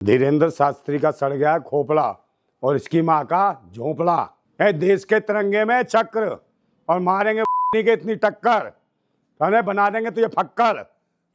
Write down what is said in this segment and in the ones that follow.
धीरेन्द्र शास्त्री का सड़ गया खोपड़ा और इसकी माँ का झोंपड़ा है। देश के तिरंगे में चक्र और मारेंगे के इतनी टक्कर, तो बना देंगे तो ये फक्कर।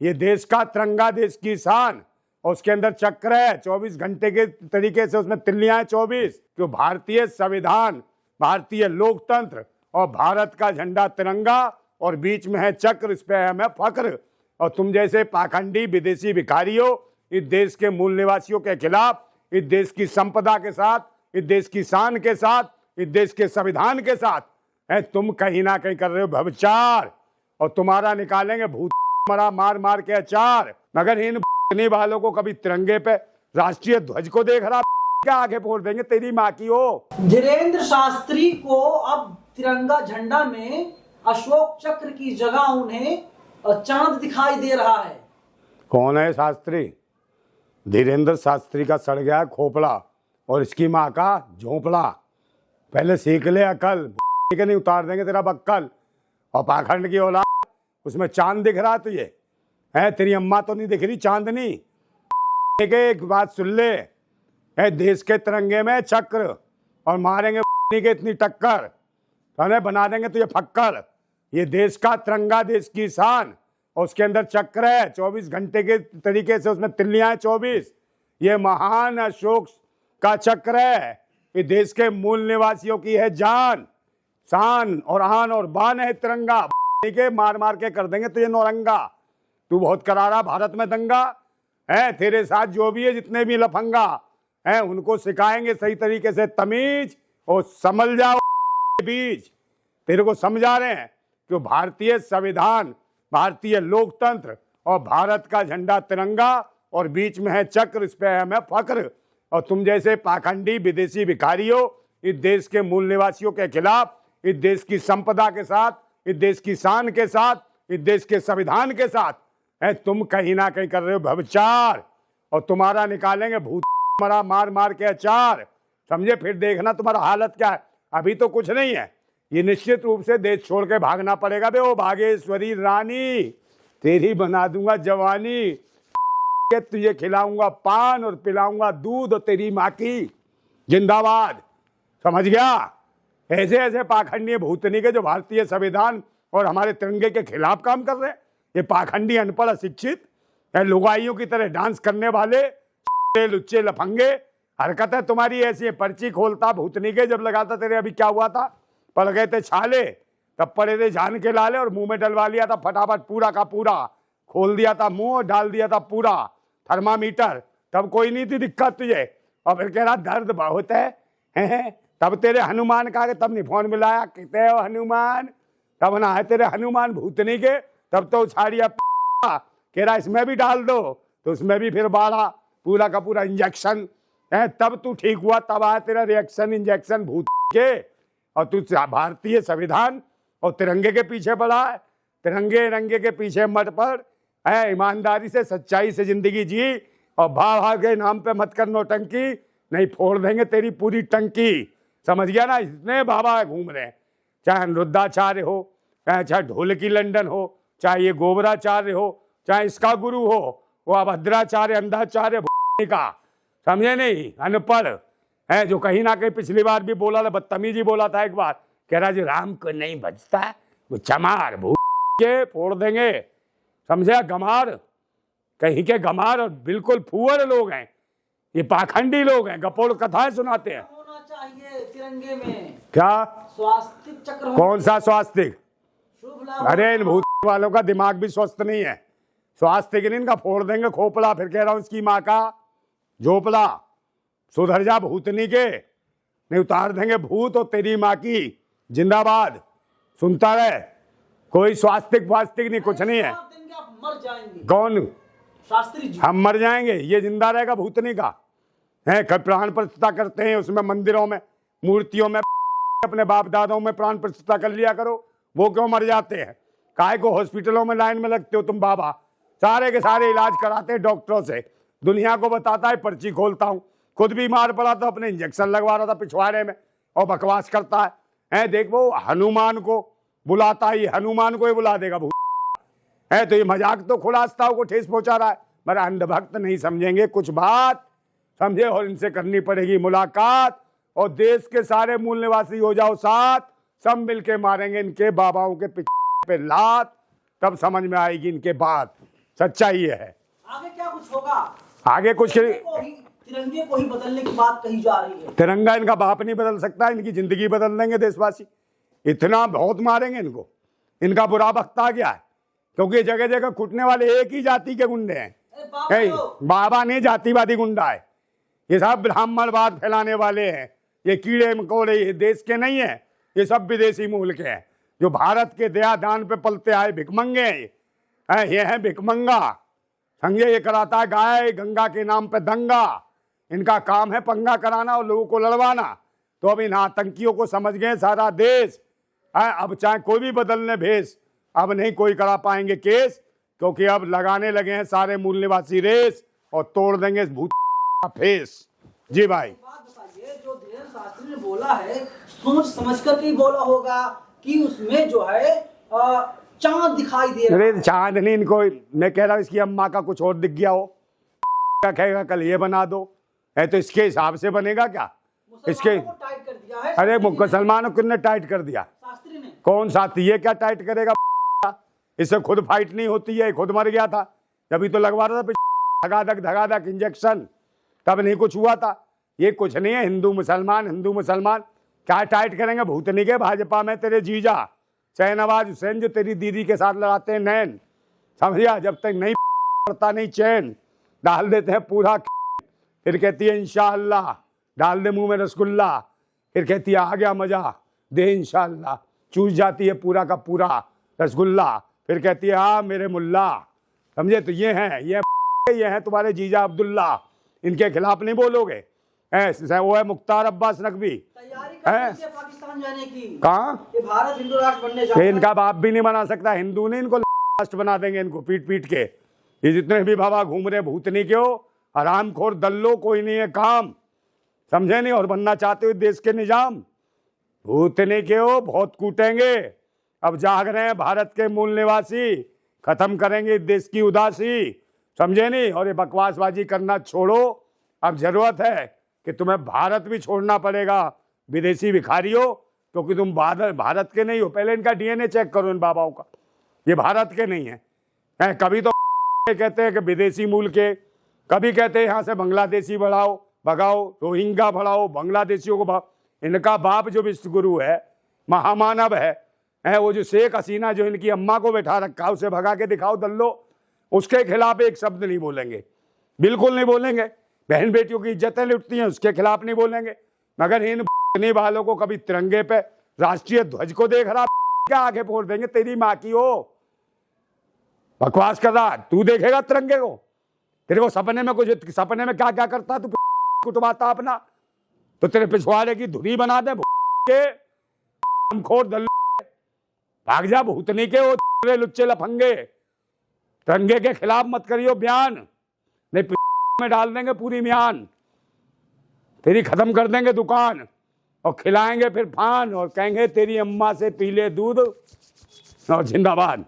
ये देश का तिरंगा, देश की शान, और उसके अंदर चक्र है 24 घंटे के तरीके से, उसमें तिल्लियां 24। क्यों? भारतीय संविधान, भारतीय लोकतंत्र और भारत का झंडा तिरंगा और बीच में है चक्र, इस पे है हमें फक्र। और तुम जैसे पाखंडी विदेशी भिखारियों इस देश के मूल निवासियों के खिलाफ, इस देश की संपदा के साथ, इस देश की शान के साथ, इस देश के संविधान के साथ है तुम कहीं ना कहीं कर रहे हो भ्रष्टाचार, और तुम्हारा निकालेंगे भूत मरा मार मार के अचार। मगर इन वालों को कभी तिरंगे पे राष्ट्रीय ध्वज को देख रहा क्या आगे फोड़ देंगे तेरी माँ की हो। धीरेन्द्र शास्त्री को अब तिरंगा झंडा में अशोक चक्र की जगह उन्हें चांद दिखाई दे रहा है। कौन है शास्त्री? धीरेन्द्र शास्त्री का सड़ गया खोपड़ा और इसकी माँ का झोंपड़ा। पहले सीख ले अकल, के नहीं उतार देंगे तेरा बक्कल। और पाखंड की औलाद, उसमें चांद दिख रहा तुझे है? तेरी अम्मा तो नहीं दिख रही चांदनी। एक बात सुन ले, है देश के तिरंगे में चक्र और मारेंगे के इतनी टक्कर, तो बना देंगे तो ये फक्कर। ये देश का तिरंगा, देश की शान, और उसके अंदर चक्र है 24 घंटे के तरीके से, उसमें तिल्लियां 24। ये महान अशोक का चक्र है। ये देश के मूल निवासियों की है जान, शान और आन और बान है तिरंगा। के मार मार के कर देंगे तो ये नौरंगा। तू बहुत करारा भारत में दंगा है। तेरे साथ जो भी है, जितने भी लफंगा है, उनको सिखाएंगे सही तरीके से तमीज, और समझ जाओ बीज। तेरे को समझा रहे हैं कि भारतीय संविधान, भारतीय लोकतंत्र और भारत का झंडा तिरंगा और बीच में है चक्र, इस पे है हमें फक्र। और तुम जैसे पाखंडी विदेशी भिखारियों इस देश के मूल निवासियों के खिलाफ, इस देश की संपदा के साथ, इस देश की शान के साथ, इस देश के संविधान के साथ है तुम कहीं ना कहीं कर रहे हो भ्रष्टाचार, और तुम्हारा निकालेंगे भूत मरा मार मार के अचार। समझे? फिर देखना तुम्हारा हालत क्या है। अभी तो कुछ नहीं है, ये निश्चित रूप से देश छोड़ के भागना पड़ेगा। बे ओ भागेश्वरी रानी, तेरी बना दूंगा जवानी, तुझे खिलाऊंगा पान और पिलाऊंगा दूध, और तेरी माँ की जिंदाबाद। समझ गया? ऐसे ऐसे पाखंडी भूतनी के जो भारतीय संविधान और हमारे तिरंगे के खिलाफ काम कर रहे हैं, ये पाखंडी अनपढ़ अशिक्षित लुगाइयों की तरह डांस करने वाले लुच्चे लफंगे हरकत है तुम्हारी ऐसी है। पर्ची खोलता भूतनी के जब लगाता तेरे, अभी क्या हुआ था, पड़ गए थे छाले, तब पड़े थे जान के लाले और मुंह में डलवा लिया था फटाफट पूरा का पूरा, खोल दिया था मुंह और डाल दिया था पूरा थर्मामीटर, तब कोई नहीं थी दिक्कत तुझे। और फिर कह रहा दर्द बहुत है। तब तेरे हनुमान का, तब नहीं फोन मिलाया, कहते हो हनुमान, तब ना है तेरे हनुमान भूतनी के, तब तो उछाड़िया कह रहा इसमें भी डाल दो, तो उसमें भी फिर बाड़ा पूरा का पूरा इंजेक्शन है, तब तू ठीक हुआ, तब आया तेरा रिएक्शन इंजेक्शन भूत के। और तू भारतीय संविधान और तिरंगे के पीछे पड़ा है। तिरंगे रंगे के पीछे मत पड़ है, ईमानदारी से सच्चाई से जिंदगी जी, और भाव के नाम पे मत कर नौटंकी, नहीं फोड़ देंगे तेरी पूरी टंकी। समझ गया ना? इतने बाबा घूम रहे हैं, चाहे अनिरुद्धाचार्य हो, चाहे ढोलकी लंदन हो, चाहे ये गोबराचार्य हो, चाहे इसका गुरु हो वो अभद्राचार्य अंधाचार्य का, समझे नहीं? अनपढ़ है जो कहीं ना कहीं पिछली बार भी बोला था, बदतमीजी बोला था एक बार, कह रहा जी राम को नहीं बचता वो चमार भूत के फोड़ देंगे। समझे? गमार कहीं के गमार, और बिल्कुल फुअर लोग हैं ये, पाखंडी लोग हैं, गपोड़ कथाएं सुनाते हैं। होना चाहिए तिरंगे में क्या स्वास्तिक चक्र? कौन सा स्वास्तिक? शुभ लाभ। अरे इन भूत वालों का दिमाग भी स्वस्थ नहीं है। स्वास्थ्य के इनका फोड़ देंगे खोपड़ा, फिर कह रहा हूं इसकी माँ का झोपड़ा। सुधर जा भूतनी के, नहीं उतार देंगे भूत, और तेरी माँ की जिंदाबाद। सुनता रहे, कोई स्वास्तिक वास्तिक नहीं, कुछ नहीं है। आप मर जाएंगे। कौन? शास्त्री जी। हम मर जाएंगे, ये जिंदा रहेगा भूतनी का है। प्राण प्रतिष्ठा करते हैं उसमें, मंदिरों में, मूर्तियों में, अपने बाप दादाओं में प्राण प्रतिष्ठा कर लिया करो। वो क्यों मर जाते हैं? काहे को हॉस्पिटलों में लाइन में लगते हो तुम बाबा? सारे के सारे इलाज कराते हैं डॉक्टरों से, दुनिया को बताता है पर्ची खोलता हूँ, खुद बीमार पड़ा तो अपने इंजेक्शन लगवा रहा था पिछवाड़े में, और बकवास करता है। देख वो हनुमान को बुलाता है, हनुमान को ही बुला देगा भूत है। तो ये मजाक तो खुलास्ताओं को ठेस पहुंचा रहा है, मगर अंधभक्त नहीं समझेंगे कुछ बात। समझे, और इनसे करनी पड़ेगी मुलाकात, और देश के सारे मूल निवासी हो जाओ साथ, सब मिलके मारेंगे इनके बाबाओं के पीछे पे लात, तब समझ में आएगी इनके बात। सच्चाई ये है। आगे क्या कुछ होगा? आगे कुछ तिरंगे को ही बदलने की बात कही जा रही है। तिरंगा इनका बाप नहीं बदल सकता, इनकी जिंदगी बदल देंगे देशवासी। इतना बहुत मारेंगे इनको। इनका बुरा वक्त आ गया है, क्योंकि जगह जगह कुटने वाले एक ही जाति के गुंडे हैं। बाबा नहीं, जातिवादी गुंडा है ये सब, ब्राह्मणवाद फैलाने वाले हैं ये, कीड़े मकोड़े, ये देश के नहीं है, ये सब विदेशी मूल के हैं, जो भारत के दया दान पे पलते आए भिकमंगे हैं। ये है भिकमंगा, समझे। ये कराता है गाय गंगा के नाम पे दंगा। इनका काम है पंगा कराना और लोगों को लड़वाना। तो अब इन आतंकियों को समझ गए सारा देश। अब चाहे कोई भी बदलने भेस, अब नहीं कोई करा पाएंगे केस, क्योंकि अब लगाने लगे हैं सारे मूल निवासी रेस, और तोड़ देंगे इस भूत का फेस। जी भाई, बात बताइए, जो धीरेन्द्र शास्त्री ने बोला है, सोच समझ कर के बोला होगा कि उसमें जो है चांद दिखाई दे रहा है। अरे चांद नहीं, इनको मैं कह रहा हूँ इसकी अम्मा का कुछ और दिख गया हो, क्या कहेगा कल ये बना दो, है तो इसके हिसाब से बनेगा क्या? इसके टाइट कर दिया है। अरे मुसलमानों को किसने टाइट कर दिया? शास्त्री ने। कौन साथी, ये क्या टाइट करेगा? इससे खुद फाइट नहीं होती है, खुद मर गया था, जब तो लगवा रहा था धगाधक इंजेक्शन, तब नहीं कुछ हुआ था। ये कुछ नहीं है, हिंदू मुसलमान क्या टाइट करेंगे? भूतनी के भाजपा में तेरे जीजा शहनवाज हुसैन जो तेरी दीदी के साथ लगाते हैं नैन, समझिया, जब तक नहीं पड़ता नहीं चैन, डाल देते हैं पूरा, फिर कहती है इंशाअल्लाह, डाल दे मुंह में रसगुल्ला, फिर कहती है आ गया मजा, दे इंशाअल्लाह, चूस जाती है पूरा का पूरा रसगुल्ला, फिर कहती है हाँ मेरे मुल्ला, समझे। तो ये हैं तुम्हारे जीजा अब्दुल्ला, इनके खिलाफ नहीं बोलोगे। वो है मुख्तार अब्बास नकवी, तैयारी कर रही है पाकिस्तान जाने की। कहाँ? भारत हिंदू राष्ट्र बनने जा रहा है। इनका बाप भी नहीं बना सकता, हिंदू नहीं, इनको राष्ट्र बना देंगे, इनको पीट पीट के। ये जितने भी बाबा घूम रहे भूतनी के हो, हरामखोर दल्लो, कोई नहीं है काम, समझे नहीं, और बनना चाहते हो देश के निजाम, भूतनी के हो, बहुत कूटेंगे। अब जाग रहे हैं भारत के मूल निवासी, खत्म करेंगे देश की उदासी, समझे नहीं। और ये बकवासबाजी करना छोड़ो, अब जरूरत है कि तुम्हें भारत भी छोड़ना पड़ेगा, विदेशी भिखारियों, क्योंकि तुम भारत के नहीं हो। पहले इनका डीएनए चेक करो इन बाबाओं का, ये भारत के नहीं है। कभी तो कहते हैं कि विदेशी मूल के, कभी कहते हैं यहाँ से बांग्लादेशी भगाओ, रोहिंग्या भगाओ, बांग्लादेशियों को भगाओ। इनका बाप जो विश्व गुरु है, महामानव है, वो जो शेख हसीना जो इनकी अम्मा को बैठा रखा, उसे भगा के दिखाओ दल्लो, उसके खिलाफ एक शब्द नहीं बोलेंगे, बिल्कुल नहीं बोलेंगे। बहन बेटियों की इज्जतें लुटती हैं, उसके खिलाफ नहीं बोलेंगे। मगर इन वालों को कभी तिरंगे पे राष्ट्रीय ध्वज को देख रहा, क्या आगे फोड़ देंगे, तेरी माँ की हो, बकवास कर रहा। तू देखेगा तिरंगे को? तेरे को सपने में क्या क्या करता तू, कुटवाता अपना, तो तेरे पिछवाड़े की धुरी बना दे खोर दल, भाग जा भूतनी के हो, लुच्चे लफंगे। तिरंगे के खिलाफ मत करियो बयान, नहीं में डाल देंगे पूरी म्यान, तेरी खत्म कर देंगे दुकान, और खिलाएंगे फिर फान, और कहेंगे तेरी अम्मा से पी ले दूध, और जिंदाबाद।